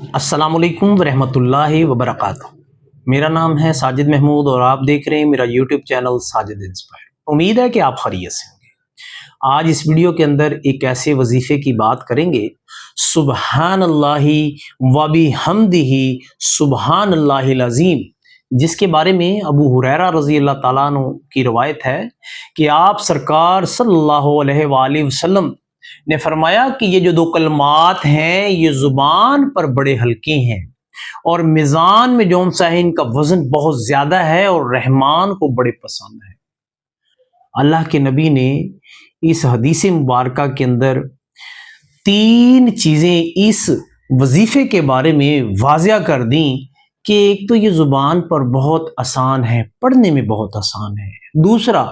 अस्सलाम वालेकुम रहमतुल्लाहि वबरकातुहू। मेरा नाम है साजिद महमूद और आप देख रहे हैं मेरा यूट्यूब चैनल साजिद इंस्पायर। उम्मीद है कि आप खैरियत से होंगे। आज इस वीडियो के अंदर एक ऐसे वजीफे की बात करेंगे, सुबहान अल्लाहि व बिहम्दिही सुबहान अल्लाहिल अज़ीम, जिसके बारे में अबू हुरैरा रज़ी अल्लाह ताला अन्हु की रवायत है कि आप सरकार सल्लल्लाहु अलैहि वसल्लम ने फरमाया कि ये जो दो कलमात हैं ये जुबान पर बड़े हल्के हैं और मिजान में जो सा है इनका वजन बहुत ज्यादा है और रहमान को बड़े पसंद है। अल्लाह के नबी ने इस हदीस मुबारका के अंदर तीन चीजें इस वजीफे के बारे में वाजिया कर दी कि एक तो ये जुबान पर बहुत आसान है, पढ़ने में बहुत आसान है। दूसरा,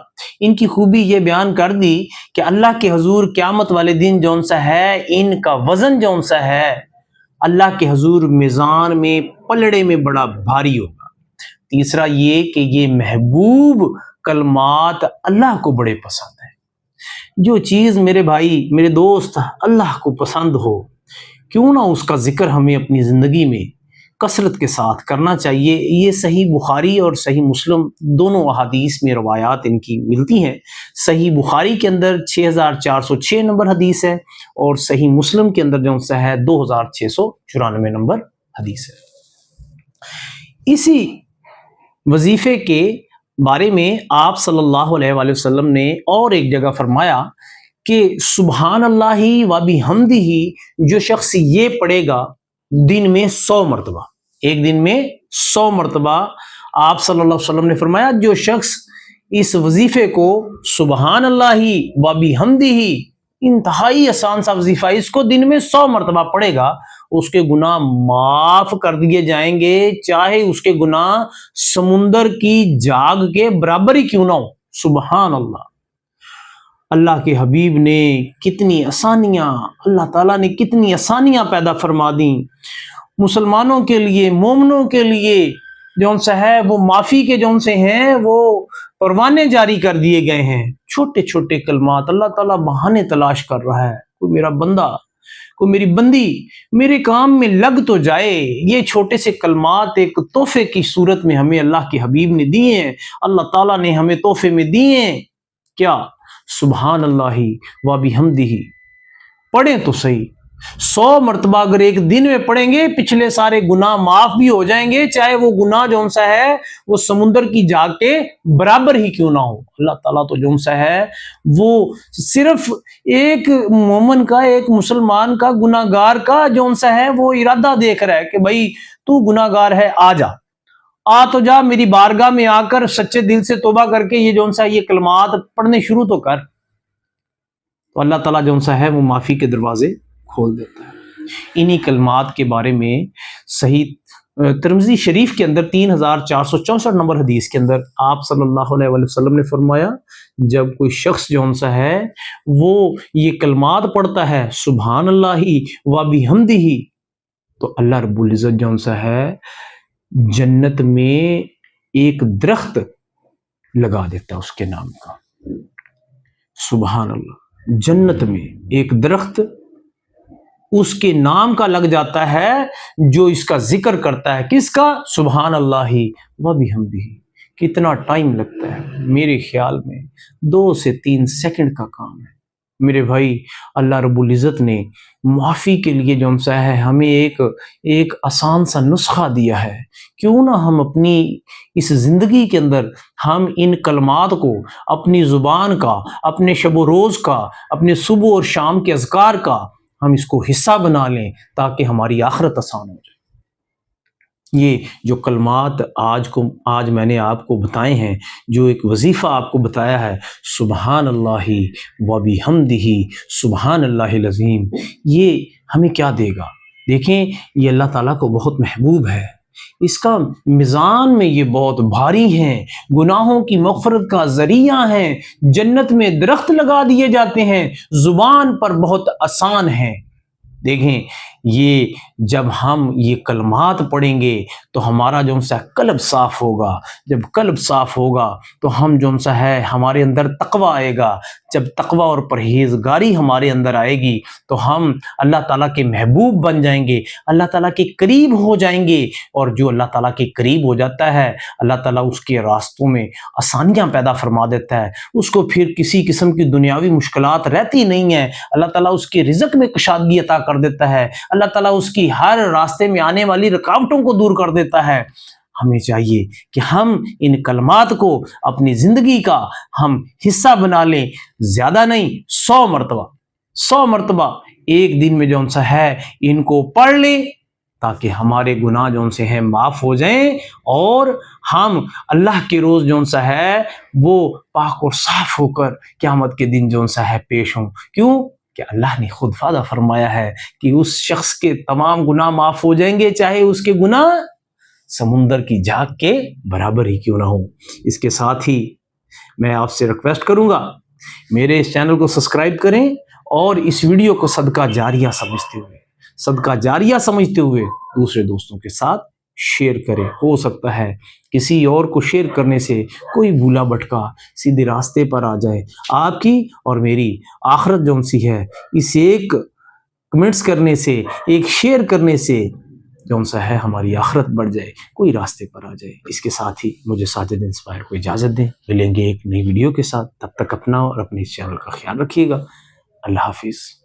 इनकी खूबी ये बयान कर दी कि अल्लाह के हजूर क़यामत वाले दिन जौन सा है इनका वजन जौन सा है अल्लाह के हजूर मिजान में पलड़े में बड़ा भारी होगा। तीसरा ये कि ये महबूब कलमात अल्लाह को बड़े पसंद है। जो चीज़ मेरे भाई मेरे दोस्त अल्लाह को पसंद हो, क्यों ना उसका जिक्र हमें अपनी ज़िंदगी में कसरत के साथ करना चाहिए। ये सही बुखारी और सही मुस्लिम दोनों अहादीस में रवायात इनकी मिलती हैं। सही बुखारी के अंदर 6406 नंबर हदीस है और सही मुस्लिम के अंदर जो सा है 2694 नंबर हदीस है। इसी वजीफे के बारे में आप सल्लल्लाहु अलैहि वसल्लम ने और एक जगह फरमाया कि सुबहान अल्लाहि व बिहम्दिही, जो शख्स ये पढ़ेगा दिन में 100 मरतबा, एक दिन में 100 मरतबा, आप सल्लल्लाहु अलैहि वसल्लम ने फरमाया जो शख्स इस वजीफे को सुबहान अल्लाहि व बिहम्दिही, इंतहाई आसान सा वजीफा, इसको दिन में 100 मरतबा पढ़ेगा, उसके गुनाह माफ कर दिए जाएंगे, चाहे उसके गुनाह समुंदर की जाग के बराबर ही क्यों ना हो। सुबहान अल्लाह। अल्लाह के हबीब ने कितनी आसानियाँ, अल्लाह ताला ने कितनी आसानियाँ पैदा फरमा दी मुसलमानों के लिए, मोमिनों के लिए। जौन सा है वो माफ़ी के जौन से हैं वो परवाने जारी कर दिए गए हैं। छोटे छोटे कलमात, अल्लाह ताला बहाने तलाश कर रहा है, कोई मेरा बंदा, कोई मेरी बंदी मेरे काम में लग तो जाए। ये छोटे से कलमात एक तोहफे की सूरत में हमें अल्लाह के हबीब ने दिए हैं, अल्लाह ताला ने हमें तोहफे में दिए हैं। क्या? सुबहान अल्लाहि व बिहम्दिही। पढ़ें तो सही, 100 मरतबा अगर एक दिन में पढ़ेंगे पिछले सारे गुनाह माफ भी हो जाएंगे, चाहे वो गुनाह जौन सा है वो समुंदर की जाग के बराबर ही क्यों ना हो। अल्लाह ताला तो जौन सा है वो सिर्फ एक मोमिन का, एक मुसलमान का, गुनाहगार का जौन सा है वो इरादा देख रहा है कि भाई तू गुनाहगार है, आ तो जा मेरी बारगाह में आकर सच्चे दिल से तौबा करके ये जौन सा ये कलमात पढ़ने शुरू तो कर। तो अल्लाह ताला जौन सा है वो माफ़ी के दरवाजे खोल देता है। इन्हीं कलमात के बारे में सही तिरमिज़ी शरीफ के अंदर 3464 नंबर हदीस के अंदर आप सल्लल्लाहु अलैहि वसल्लम ने फरमाया, जब कोई शख्स जौन सा है वो ये कलमात पढ़ता है सुबहान अल्लाहि व बिहम्दिही, तो अल्लाह रब्बुल इज़्ज़त जौन सा है जन्नत में एक दरख्त लगा देता है उसके नाम का। सुबहान अल्लाह। जन्नत में एक दरख्त उसके नाम का लग जाता है जो इसका जिक्र करता है। किसका? सुबहान अल्लाहि व बिहम्दिही। कितना टाइम लगता है? मेरे ख्याल में 2 से 3 सेकंड का काम है। मेरे भाई, अल्लाह रब्बुल इज़्ज़त ने माफ़ी के लिए जो सा है हमें एक आसान सा नुस्खा दिया है। क्यों ना हम अपनी इस ज़िंदगी के अंदर हम इन कलमात को अपनी ज़ुबान का, अपने शब रोज़ का, अपने सुबह और शाम के अज़कार का हम इसको हिस्सा बना लें ताकि हमारी आखिरत आसान हो जाए। ये जो कलमात आज मैंने आपको बताए हैं, जो एक वजीफ़ा आपको बताया है सुबहान अल्लाहि व बिहम्दिही सुबहान अल्लाहिल अज़ीम, ये हमें क्या देगा? देखें, ये अल्लाह ताला को बहुत महबूब है, इसका मिज़ान में ये बहुत भारी हैं, गुनाहों की मग़फ़िरत का ज़रिया हैं, जन्नत में दरख्त लगा दिए जाते हैं, ज़ुबान पर बहुत आसान हैं। देखें, یہ جب ہم یہ کلمات پڑھیں گے تو ہمارا جو سا قلب صاف ہوگا. جب قلب صاف ہوگا تو ہم جو سا ہے ہمارے اندر تقوی آئے گا. جب تقوی اور پرہیزگاری ہمارے اندر آئے گی تو ہم اللہ تعالیٰ کے محبوب بن جائیں گے, اللہ تعالیٰ کے قریب ہو جائیں گے. اور جو اللہ تعالیٰ کے قریب ہو جاتا ہے اللہ تعالیٰ اس کے راستوں میں آسانیاں پیدا فرما دیتا ہے. اس کو پھر کسی قسم کی دنیاوی مشکلات رہتی نہیں ہیں. اللہ تعالیٰ اس کے رزق میں کشادگی عطا کر دیتا ہے. اللہ تعالیٰ اس کی ہر راستے میں آنے والی رکاوٹوں کو دور کر دیتا ہے. ہمیں چاہیے کہ ہم ان کلمات کو اپنی زندگی کا ہم حصہ بنا لیں. زیادہ نہیں, 100 مرتبہ ایک دن میں جو سا ہے ان کو پڑھ لیں تاکہ ہمارے گناہ جو سے ہیں معاف ہو جائیں اور ہم اللہ کے روز جو سا ہے وہ پاک اور صاف ہو کر قیامت کے دن جو سا ہے پیش ہوں. کیوں کہ اللہ نے خود وعدہ فرمایا ہے کہ اس شخص کے تمام گناہ معاف ہو جائیں گے چاہے اس کے گناہ سمندر کی جھاگ کے برابر ہی کیوں نہ ہو. اس کے ساتھ ہی میں آپ سے ریکویسٹ کروں گا میرے اس چینل کو سبسکرائب کریں اور اس ویڈیو کو صدقہ جاریہ سمجھتے ہوئے دوسرے دوستوں کے ساتھ شیئر کریں. ہو سکتا ہے کسی اور کو شیئر کرنے سے کوئی بھولا بھٹکا سیدھے راستے پر آ جائے. آپ کی اور میری آخرت جو سی ہے اس ایک کمنٹس کرنے سے, ایک شیئر کرنے سے جو سا ہے ہماری آخرت بڑھ جائے, کوئی راستے پر آ جائے. اس کے ساتھ ہی مجھے ساجد انسپائر کو اجازت دیں. ملیں گے ایک نئی ویڈیو کے ساتھ. تب تک اپنا اور اپنے اس چینل کا خیال رکھیے گا. اللہ حافظ.